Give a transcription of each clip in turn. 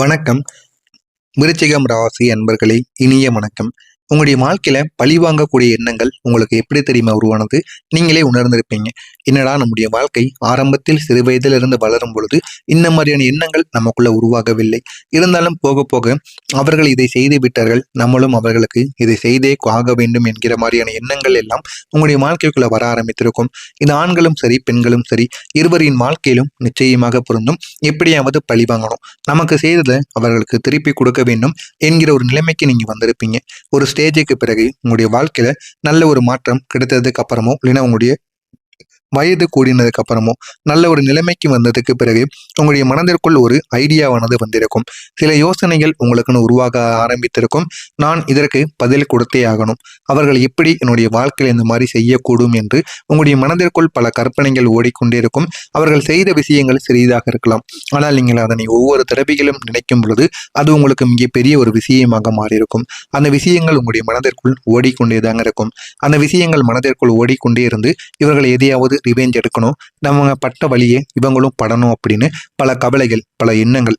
வணக்கம். விருச்சிகம் ராசி அன்பர்களே, இனிய வணக்கம். உங்களுடைய வாழ்க்கையில பழி வாங்கக்கூடிய எண்ணங்கள் உங்களுக்கு எப்படி தெரியுமா உருவானது? நீங்களே உணர்ந்திருப்பீங்க. என்னடா நம்முடைய வாழ்க்கை ஆரம்பத்தில் சிறு வயதிலிருந்து வளரும் பொழுது இந்த மாதிரியான எண்ணங்கள் நமக்குள்ள உருவாகவில்லை. இருந்தாலும் போக போக அவர்கள் இதை செய்து விட்டார்கள், நம்மளும் அவர்களுக்கு இதை செய்தே ஆக வேண்டும் என்கிற மாதிரியான எண்ணங்கள் எல்லாம் உங்களுடைய வாழ்க்கைக்குள்ள வர ஆரம்பித்திருக்கும். இது ஆண்களும் சரி பெண்களும் சரி இருவரின் வாழ்க்கையிலும் நிச்சயமாக பொருந்தும். எப்படியாவது பழி வாங்கணும், நமக்கு செய்ததை அவர்களுக்கு திருப்பி கொடுக்க வேண்டும் என்கிற ஒரு நிலைமைக்கு நீங்க வந்திருப்பீங்க. ஒரு ஸ்டேஜுக்கு பிறகு உங்களுடைய வாழ்க்கையில நல்ல ஒரு மாற்றம் கிடைத்ததுக்கு அப்புறமோ இல்லைன்னா உங்களுடைய வயது கூடினதுக்கு அப்புறமோ நல்ல ஒரு நிலைமைக்கு வந்ததுக்கு பிறகு உங்களுடைய மனதிற்குள் ஒரு ஐடியாவானது வந்திருக்கும். சில யோசனைகள் உங்களுக்குன்னு உருவாக ஆரம்பித்திருக்கும். நான் இதற்கு பதில் கொடுத்தே ஆகணும், அவர்கள் எப்படி என்னுடைய வாழ்க்கையில் இந்த மாதிரி செய்யக்கூடும் என்று உங்களுடைய மனதிற்குள் பல கற்பனைகள் ஓடிக்கொண்டே இருக்கும். அவர்கள் செய்த விஷயங்கள் சிறிதாக இருக்கலாம், ஆனால் நீங்கள் அதனை ஒவ்வொரு தடவைகளும் நினைக்கும் பொழுது அது உங்களுக்கு மிகப்பெரிய ஒரு விஷயமாக மாறியிருக்கும். அந்த விஷயங்கள் உங்களுடைய மனதிற்குள் ஓடிக்கொண்டேதாங்க இருக்கும். அந்த விஷயங்கள் மனதிற்குள் ஓடிக்கொண்டே இருந்து இவர்கள் எதையாவது ரிவெஞ்ச் எடுக்கணும், நம்ம பட்ட வழியே இவங்களும் படணும் அப்படின்னு பல கவலைகள், பல எண்ணங்கள்,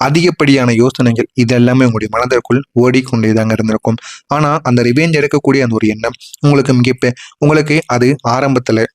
அதிகப்படியான யோசனைகள் இதெல்லாமே உங்களுடைய மனதிற்குள் ஓடிக்கொண்டேதாங்க இருந்திருக்கும். ஆனா அந்த ரிவெஞ்ச் எடுக்கக்கூடிய அந்த ஒரு எண்ணம் உங்களுக்கு அது ஆரம்பத்துல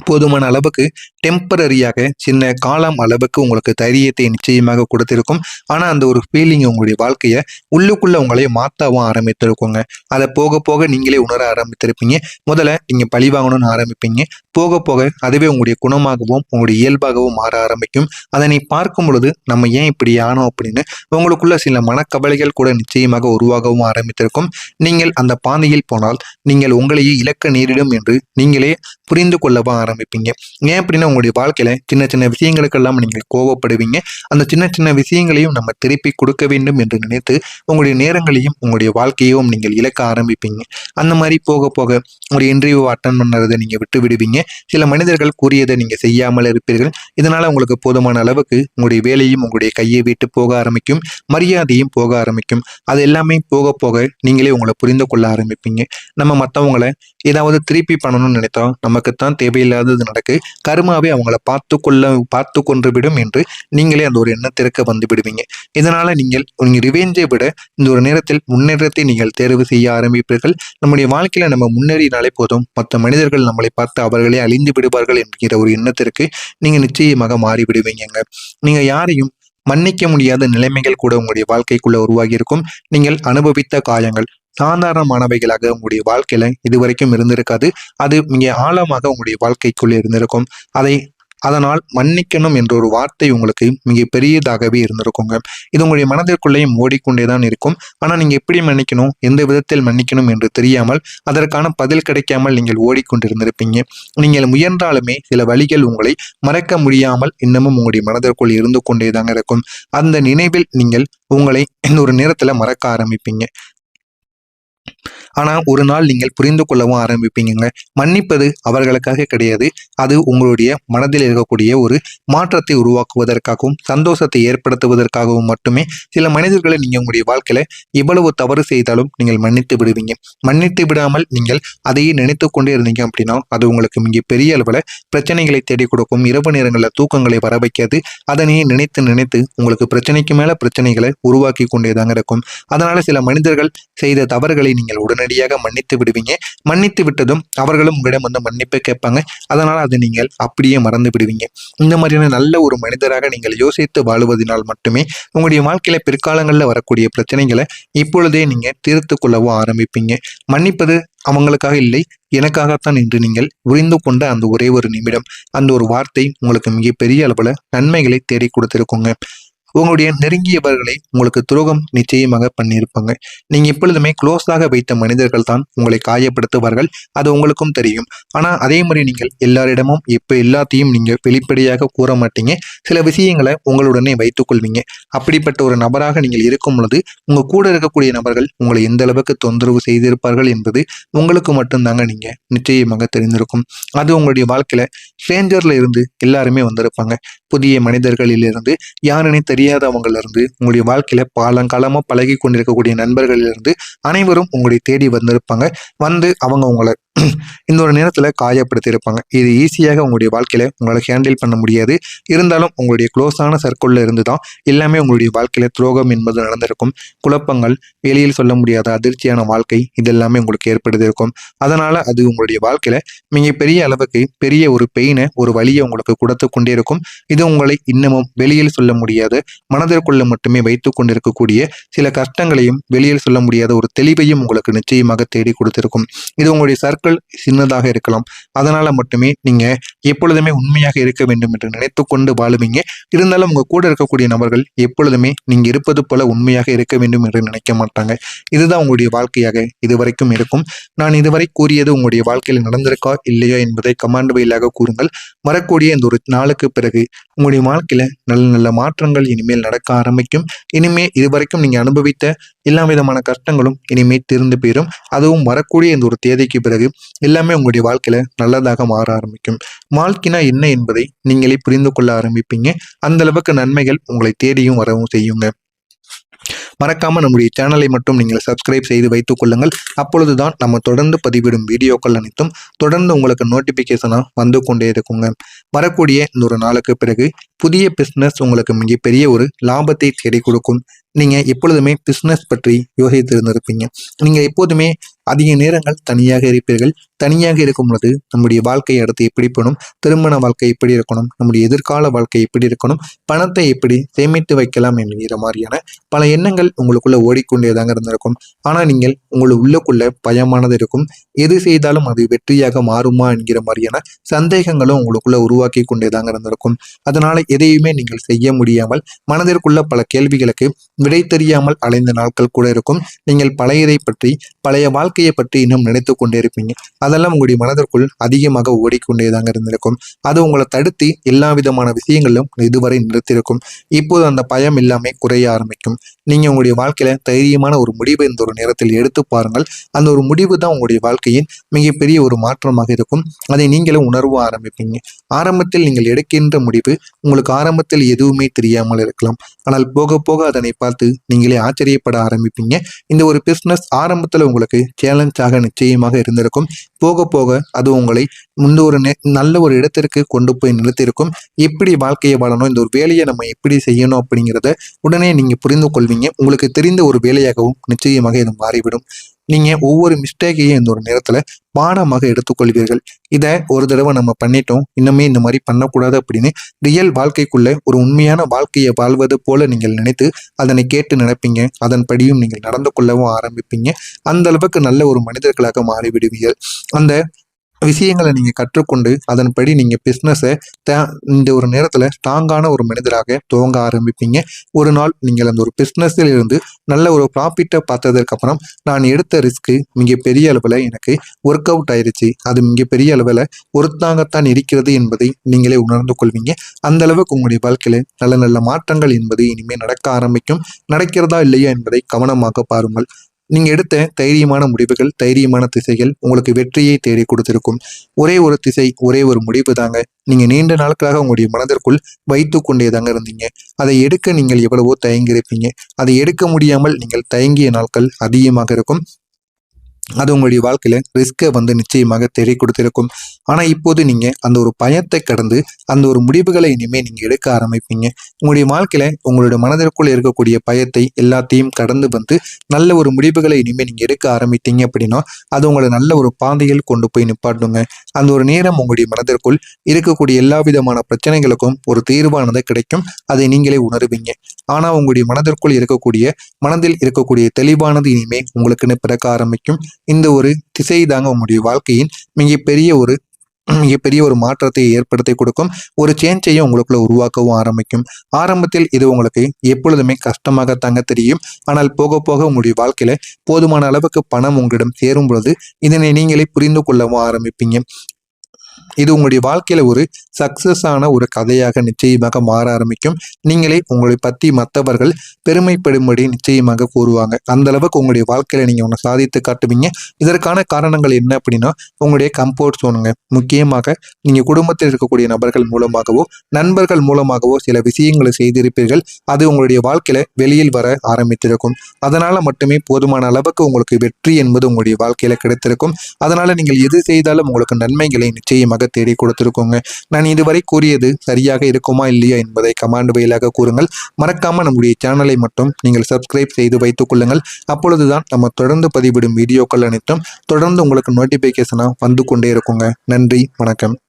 போதுமான அளவுக்கு டெம்பரரியாக சின்ன காலம் அளவுக்கு உங்களுக்கு தைரியத்தை நிச்சயமாக கொடுத்திருக்கும். ஆனா அந்த ஒரு ஃபீலிங் உங்களுடைய வாழ்க்கைய உள்ளுக்குள்ள உங்களை மாற்றவும் ஆரம்பித்திருக்குங்க. அதை போக போக நீங்களே உணர ஆரம்பித்திருப்பீங்க. முதல்ல நீங்க பழி வாங்கணும்னு ஆரம்பிப்பீங்க. போக போக அதுவே உங்களுடைய குணமாகவும் உங்களுடைய இயல்பாகவும் மாற ஆரம்பிக்கும். அதனை பார்க்கும் பொழுது நம்ம ஏன் இப்படி ஆனோம் அப்படின்னு உங்களுக்குள்ள சில மனக்கவலைகள் கூட நிச்சயமாக உருவாகவும் ஆரம்பித்திருக்கும். நீங்கள் அந்த பாதையில் போனால் நீங்கள் உங்களையே இழக்க நேரிடும் என்று நீங்களே புரிந்து கொள்ளவும் ஆரம்பிப்பீங்க. ஏன் அப்படின்னா உங்களுடைய வாழ்க்கையில சின்ன சின்ன விஷயங்களுக்கெல்லாம் நீங்கள் கோவப்படுவீங்க. அந்த சின்ன சின்ன விஷயங்களையும் நம்ம திருப்பி கொடுக்க வேண்டும் என்று நினைத்து உங்களுடைய நேரங்களையும் உங்களுடைய வாழ்க்கையும் நீங்கள் இழக்க ஆரம்பிப்பீங்க. அந்த மாதிரி போக போக ஒரு இன்டர்வியூ அட்டன் பண்ணுறதை நீங்க விட்டு விடுவீங்க. சில மனிதர்கள் கூறியதை நீங்க செய்யாமல் இருப்பீர்கள். இதனால உங்களுக்கு போதுமான அளவுக்கு உங்களுடைய வேலையும் உங்களுடைய கையை விட்டு போக ஆரம்பிக்கும், மரியாதையும் போக ஆரம்பிக்கும். அது எல்லாமே போக போக நீங்களே உங்களை புரிந்து கொள்ள ஆரம்பிப்பீங்க. நம்ம மற்றவங்களை ஏதாவது திருப்பி பண்ணணும்னு நினைத்தோம், நமக்குத்தான் தேவையில்லாதது நடக்கு, கருமாவே அவங்கள பார்த்து கொண்டு விடும் என்று நீங்களே அந்த ஒரு எண்ணத்திற்கு வந்து விடுவீங்க. இதனால நீங்கள் ரிவெஞ்சை விட இந்த ஒரு நேரத்தில் முன்னேற்றத்தை நீங்கள் தேர்வு செய்ய ஆரம்பிப்பீர்கள். நம்முடைய வாழ்க்கையில நம்ம முன்னேறினாலே போதும், மற்ற மனிதர்கள் நம்மளை பார்த்து அவர்களே அழிந்து விடுவார்கள் என்கிற ஒரு எண்ணத்திற்கு நீங்க நிச்சயமாக மாறி விடுவீங்க. நீங்க யாரையும் மன்னிக்க முடியாத நிலைமைகள் கூட உங்களுடைய வாழ்க்கைக்குள்ள உருவாகி இருக்கும். நீங்கள் அனுபவித்த காயங்கள் சாதாரணமானவைகளாக உங்களுடைய வாழ்க்கையில இதுவரைக்கும் இருந்திருக்காது. அது மிக ஆழமாக உங்களுடைய வாழ்க்கைக்குள்ள இருந்திருக்கும். அதனால் மன்னிக்கணும் என்ற ஒரு வார்த்தை உங்களுக்கு மிக பெரியதாகவே இருந்திருக்குங்க. இது உங்களுடைய மனதிற்குள்ளேயும் ஓடிக்கொண்டேதான் இருக்கும். ஆனா நீங்க எப்படி மன்னிக்கணும், எந்த விதத்தில் மன்னிக்கணும் என்று தெரியாமல் அதற்கான பதில் கிடைக்காமல் நீங்கள் ஓடிக்கொண்டிருந்திருப்பீங்க. நீங்கள் முயன்றாலுமே சில வழிகள் உங்களை மறக்க முடியாமல் இன்னமும் உங்களுடைய மனதிற்குள் இருந்து கொண்டேதாங்க இருக்கும். அந்த நினைவில் நீங்கள் உங்களை இந்த ஒரு நேரத்துல மறக்க ஆரம்பிப்பீங்க. ஆனா ஒரு நாள் நீங்கள் புரிந்து கொள்ளவும் ஆரம்பிப்பீங்க. மன்னிப்பது அவர்களுக்காக கிடையாது, அது உங்களுடைய மனதில் இருக்கக்கூடிய ஒரு மாற்றத்தை உருவாக்குவதற்காகவும் சந்தோஷத்தை ஏற்படுத்துவதற்காகவும் மட்டுமே. சில மனிதர்களை நீங்க உங்களுடைய வாழ்க்கையில இவ்வளவு தவறு செய்தாலும் நீங்கள் மன்னித்து விடுவீங்க. மன்னித்து விடாமல் நீங்கள் அதையே நினைத்து கொண்டே இருந்தீங்க அப்படின்னா அது உங்களுக்கு மிக பெரிய அளவுல பிரச்சனைகளை தேடி கொடுக்கும். இரவு நேரங்களில் தூக்கங்களை வர வைக்காது. அதனையே நினைத்து நினைத்து உங்களுக்கு பிரச்சனைக்கு மேல பிரச்சனைகளை உருவாக்கி கொண்டேதாங்க இருக்கும். அதனால சில மனிதர்கள் செய்த தவறுகளை நீங்கள் உடனடியாக மன்னித்து விடுவீங்க. மன்னித்து விட்டதும் அவர்களும் உங்களிடம் வந்து மன்னிப்பு கேட்பாங்க. அதனால அதை நீங்கள் அப்படியே மறந்து விடுவீங்க. இந்த மாதிரியான நல்ல ஒரு மனிதராக நீங்கள் யோசித்து வாழுவதனால் மட்டுமே உங்களுடைய வாழ்க்கையில பிற்காலங்களில் வரக்கூடிய பிரச்சனைகளை இப்பொழுதே நீங்க தீர்த்து கொள்ளவும் ஆரம்பிப்பீங்க. மன்னிப்பது அவங்களுக்காக இல்லை, எனக்காகத்தான் என்று நீங்கள் புரிந்து கொண்ட அந்த ஒரே ஒரு நிமிடம், அந்த ஒரு வார்த்தை உங்களுக்கு மிகப்பெரிய அளவுல நன்மைகளை தேடி கொடுத்திருக்குங்க. உங்களுடைய நெருங்கியவர்களை உங்களுக்கு துரோகம் நிச்சயமாக பண்ணியிருப்பாங்க. நீங்க எப்பொழுதுமே க்ளோஸாக வைத்த மனிதர்கள் தான் உங்களை காயப்படுத்துவார்கள், அது உங்களுக்கும் தெரியும். ஆனா அதே மாதிரி நீங்கள் எல்லாரிடமும் எல்லாத்தையும் நீங்க வெளிப்படையாக கூற மாட்டீங்க. சில விஷயங்களை உங்களுடனே வைத்துக் கொள்வீங்க. அப்படிப்பட்ட ஒரு நபராக நீங்கள் இருக்கும் பொழுது உங்க கூட இருக்கக்கூடிய நபர்கள் உங்களை எந்த அளவுக்கு தொந்தரவு செய்திருப்பார்கள் என்பது உங்களுக்கு மட்டும்தாங்க நீங்க நிச்சயமாக தெரிந்திருக்கும். அது உங்களுடைய வாழ்க்கையில ஸ்ட்ரேஞ்சர்ல இருந்து எல்லாருமே வந்திருப்பாங்க. புதிய மனிதர்களிலிருந்து, யாருன்னே தெரியாதவங்கள்ல இருந்து, உங்களுடைய வாழ்க்கையில காலங்காலமா பழகி கொண்டிருக்கக்கூடிய நண்பர்களிலிருந்து அனைவரும் உங்களை தேடி வந்திருப்பாங்க. வந்து அவங்க உங்களை இந்த ஒரு நேரத்தில் காயப்படுத்தியிருப்பாங்க. இது ஈஸியாக உங்களுடைய வாழ்க்கையில் உங்களால் ஹேண்டில் பண்ண முடியாது. இருந்தாலும் உங்களுடைய க்ளோஸான சர்க்கிளில் இருந்து தான் எல்லாமே உங்களுடைய வாழ்க்கையில் துரோகம் என்பது நடந்திருக்கும். குழப்பங்கள், வெளியில் சொல்ல முடியாத அதிர்ச்சியான வாழ்க்கை, இதெல்லாமே உங்களுக்கு ஏற்படுத்தியிருக்கும். அதனால் அது உங்களுடைய வாழ்க்கையில் மிகப்பெரிய அளவுக்கு பெரிய ஒரு பெயினை, ஒரு வலியை உங்களுக்கு கொடுத்து கொண்டே இருக்கும். இது உங்களை இன்னமும் வெளியில் சொல்ல முடியாத, மனதிற்குள்ள மட்டுமே வைத்து கொண்டிருக்கக்கூடிய சில கஷ்டங்களையும், வெளியில் சொல்ல முடியாத ஒரு தெளிவையும் உங்களுக்கு நிச்சயமாக தேடி கொடுத்திருக்கும். இது உங்களுடைய சர்க்கிள் சின்னதாக இருக்கலாம். அதனால மட்டுமே நீங்க எப்பொழுதுமே உண்மையாக இருக்க வேண்டும் என்று நினைத்து கொண்டு வாழுவீங்க. இருந்தாலும் உங்க கூட இருக்கக்கூடிய நபர்கள் எப்பொழுதுமே நீங்க இருப்பது போல உண்மையாக இருக்க வேண்டும் என்று நினைக்க மாட்டாங்க. இதுதான் உங்களுடைய வாழ்க்கையாக இதுவரைக்கும் இருக்கும். நான் இதுவரை கூறியது உங்களுடைய வாழ்க்கையில் நடந்திருக்கா இல்லையா என்பதை கமெண்ட் வாயிலாக கூறுங்கள். வரக்கூடிய இந்த ஒரு நாளுக்கு பிறகு உங்களுடைய வாழ்க்கையில நல்ல நல்ல மாற்றங்கள் இனிமேல் நடக்க ஆரம்பிக்கும். இனிமே இதுவரைக்கும் நீங்க அனுபவித்த எல்லா விதமான கஷ்டங்களும் இனிமே தீர்ந்து போயிடும். அதுவும் வரக்கூடிய இந்த ஒரு தேதிக்கு பிறகு எல்லாமே உங்களுடைய வாழ்க்கையில நல்லதாக மாற ஆரம்பிக்கும். வாழ்க்கைனா என்ன என்பதை நீங்களே புரிந்து கொள்ள ஆரம்பிப்பீங்க. அந்த அளவுக்கு நன்மைகள் உங்களை தேடியும் வரவும் செய்யுங்க. மறக்காம நம்முடைய சேனலை மட்டும் நீங்கள் சப்ஸ்கிரைப் செய்து வைத்துக் கொள்ளுங்கள். அப்பொழுதுதான் நம்ம தொடர்ந்து பதிவிடும் வீடியோக்கள் அனைத்தும் தொடர்ந்து உங்களுக்கு நோட்டிபிகேஷனா வந்து கொண்டே இருக்குங்க. வரக்கூடிய இந்த ஒரு நாளுக்கு பிறகு புதிய பிஸ்னஸ் உங்களுக்கு மிகப்பெரிய ஒரு லாபத்தை தேடி கொடுக்கும். நீங்க எப்பொழுதுமே பிஸ்னஸ் பற்றி யோசித்து இருந்திருப்பீங்க. நீங்க எப்போதுமே அதிக நேரங்கள் தனியாக இருப்பீர்கள். தனியாக இருக்கும் பொழுது நம்முடைய வாழ்க்கை அடுத்து எப்படி போகணும், திருமண வாழ்க்கை எப்படி இருக்கணும், நம்முடைய எதிர்கால வாழ்க்கை எப்படி இருக்கணும், பணத்தை எப்படி சேமித்து வைக்கலாம் என்கிற மாதிரியான பல எண்ணங்கள் உங்களுக்குள்ள ஓடிக்கொண்டேதாங்க இருந்திருக்கும். ஆனா நீங்கள் உள்ளுக்குள்ள பயமானது இருக்கும். எது செய்தாலும் அது வெற்றியாக மாறுமா என்கிற மாதிரியான சந்தேகங்களும் உங்களுக்குள்ள உருவாக்கி கொண்டேதாங்க இருந்திருக்கும். அதனால எதையுமே நீங்கள் செய்ய முடியாமல் மனதிற்குள்ள பல கேள்விகளுக்கு விடை தெரியாமல் அலைந்த நாட்கள் கூட இருக்கும். நீங்கள் பழையதை பற்றி, பழைய வாழ்க்கையை பற்றி இன்னும் நினைத்து கொண்டே இருப்பீங்க. அதெல்லாம் உங்களுடைய மனதிற்குள் அதிகமாக ஓடிக்கொண்டேதாங்க இருந்திருக்கும். அது உங்களை தடுத்து எல்லா விதமான விஷயங்களும் இதுவரை நிறுத்திருக்கும். இப்போது அந்த பயம் எல்லாமே குறைய ஆரம்பிக்கும். நீங்க உங்களுடைய வாழ்க்கையில தைரியமான ஒரு முடிவு இந்த ஒரு நேரத்தில் எடுத்து பாருங்கள். அந்த ஒரு முடிவு தான் உங்களுடைய வாழ்க்கையின் மிகப்பெரிய ஒரு மாற்றமாக இருக்கும். அதை நீங்களும் உணர்வு ஆரம்பிப்பீங்க. ஆரம்பத்தில் நீங்கள் எடுக்கின்ற முடிவு உங்களுக்கு ஆரம்பத்தில் எதுவுமே தெரியாமல் இருக்கலாம். ஆனால் போக போக அதனை பார்த்து நீங்களே ஆச்சரியப்பட ஆரம்பிப்பீங்க. இந்த ஒரு பிஸ்னஸ் ஆரம்பத்தில் உங்களுக்கு சேலஞ்சாக நிச்சயமாக இருந்திருக்கும். போக போக அது உங்களை இந்த ஒரு நல்ல ஒரு இடத்திற்கு கொண்டு போய் நிறுத்திருக்கும். எப்படி வாழ்க்கையை வாழணும், இந்த ஒரு வேலையை நம்ம எப்படி செய்யணும் அப்படிங்கிறத உடனே நீங்க புரிந்து கொள்வீங்க. உங்களுக்கு தெரிந்த ஒரு வேலையாகவும் நிச்சயமாக இது மாறிவிடும். நீங்க ஒவ்வொரு மிஸ்டேக்கையும் இந்த ஒரு நேரத்துல பாடமாக எடுத்துக்கொள்வீர்கள். இதை ஒரு தடவை நம்ம பண்ணிட்டோம், இன்னுமே இந்த மாதிரி பண்ணக்கூடாது அப்படின்னு ரியல் வாழ்க்கைக்குள்ள ஒரு உண்மையான வாழ்க்கையை வாழ்வது போல நீங்கள் நினைத்து அதனை கேட்டு நினைப்பீங்க. அதன்படியும் நீங்கள் நடந்து கொள்ளவும் ஆரம்பிப்பீங்க. அந்த அளவுக்கு நல்ல ஒரு மனிதர்களாக மாறிவிடுவீர்கள். அந்த விஷயங்களை நீங்க கற்றுக்கொண்டு அதன்படி நீங்க பிஸ்னஸை இந்த ஒரு நேரத்துல ஸ்ட்ராங்கான ஒரு மனிதராக துவங்க ஆரம்பிப்பீங்க. ஒரு நாள் நீங்கள் அந்த ஒரு பிஸ்னஸில் இருந்து நல்ல ஒரு ப்ராஃபிட்டை பார்த்ததற்கு அப்புறம் நான் எடுத்த ரிஸ்க்கு மிகப்பெரிய அளவில் எனக்கு ஒர்க் அவுட் ஆயிடுச்சு, அது மிகப்பெரிய அளவில் ஒருத்தாங்கத்தான் இருக்கிறது என்பதை நீங்களே உணர்ந்து கொள்வீங்க. அந்த அளவுக்கு உங்களுடைய வாழ்க்கையில நல்ல நல்ல மாற்றங்கள் என்பது இனிமேல் நடக்க ஆரம்பிக்கும். நடக்கிறதா இல்லையா என்பதை கவனமாக பாருங்கள். நீங்க எடுத்த தைரியமான முடிவுகள், தைரியமான திசைகள் உங்களுக்கு வெற்றியை தேடி கொடுத்திருக்கும். ஒரே ஒரு திசை, ஒரே ஒரு முடிவு தாங்க நீங்க நீண்ட நாட்களாக உங்களுடைய மனதிற்குள் வைத்து கொண்டே தாங்க இருந்தீங்க. அதை எடுக்க நீங்கள் எவ்வளவோ தயங்கியிருப்பீங்க. அதை எடுக்க முடியாமல் நீங்கள் தயங்கிய நாட்கள் அதிகமாக இருக்கும். அது உங்களுடைய வாழ்க்கையில ரிஸ்கை நிச்சயமாக தேடி கொடுத்திருக்கும். ஆனா இப்போது நீங்க அந்த ஒரு பயத்தை கடந்து அந்த ஒரு முடிவுகளை இனிமே நீங்க எடுக்க ஆரம்பிப்பீங்க. உங்களுடைய வாழ்க்கையில உங்களுடைய மனதிற்குள் இருக்கக்கூடிய பயத்தை எல்லாத்தையும் கடந்து நல்ல ஒரு முடிவுகளை இனிமே நீங்க எடுக்க ஆரம்பித்தீங்க அப்படின்னா அது உங்களை நல்ல ஒரு பாதையில் கொண்டு போய் நிப்பாட்டுங்க. அந்த ஒரு நேரம் உங்களுடைய மனதிற்குள் இருக்கக்கூடிய எல்லா விதமான பிரச்சனைகளுக்கும் ஒரு தீர்வானது கிடைக்கும். அதை நீங்களே உணர்வீங்க. ஆனா உங்களுடைய மனதில் இருக்கக்கூடிய தெளிவானது இனிமே உங்களுக்குன்னு பிறக்க ஆரம்பிக்கும். இந்த ஒரு திசை தாங்க உங்களுடைய வாழ்க்கையின் மிகப்பெரிய ஒரு மாற்றத்தை ஏற்படுத்தி கொடுக்கும். ஒரு சேஞ்சையும் உங்களுக்குள்ள உருவாக்கவும் ஆரம்பிக்கும். ஆரம்பத்தில் இது உங்களுக்கு எப்பொழுதுமே கஷ்டமாகத்தாங்க தெரியும். ஆனால் போக போக உங்களுடைய வாழ்க்கையில போதுமான அளவுக்கு பணம் உங்களிடம் சேரும் பொழுது இதனை நீங்களே புரிந்து கொள்ளவும் ஆரம்பிப்பீங்க. இது உங்களுடைய வாழ்க்கையில ஒரு சக்சஸ் ஆன ஒரு கதையாக நிச்சயமாக மாற ஆரம்பிக்கும். நீங்களே உங்களை பத்தி மற்றவர்கள் பெருமைப்படும்படி நிச்சயமாக கூறுவாங்க. அந்த அளவுக்கு உங்களுடைய வாழ்க்கையில நீங்க ஒன்று சாதித்து காட்டுவீங்க. இதற்கான காரணங்கள் என்ன அப்படின்னா, உங்களுடைய கம்ஃபோர்ட் ஜோனுங்க. முக்கியமாக நீங்க குடும்பத்தில் இருக்கக்கூடிய நபர்கள் மூலமாகவோ நண்பர்கள் மூலமாகவோ சில விஷயங்களை செய்திருப்பீர்கள். அது உங்களுடைய வாழ்க்கையில வெளியில் வர ஆரம்பித்திருக்கும். அதனால மட்டுமே போதுமான அளவுக்கு உங்களுக்கு வெற்றி என்பது உங்களுடைய வாழ்க்கையில கிடைத்திருக்கும். அதனால நீங்கள் எது செய்தாலும் உங்களுக்கு நன்மைகளை நிச்சயமாக தேடி கொடுத்திருக்கோங்க. நான் இதுவரை கூறியது சரியாக இருக்குமா இல்லையா என்பதை கமெண்ட் வாயிலாக கூறுங்கள். மறக்காம நம்முடைய சேனலை மட்டும் நீங்கள் சப்ஸ்கிரைப் செய்து வைத்துக் கொள்ளுங்கள். அப்பொழுதுதான் நம்ம தொடர்ந்து பதிவிடும் வீடியோக்கள் அனைத்தும் தொடர்ந்து உங்களுக்கு நோட்டிபிகேஷனா வந்து கொண்டே இருக்குங்க. நன்றி, வணக்கம்.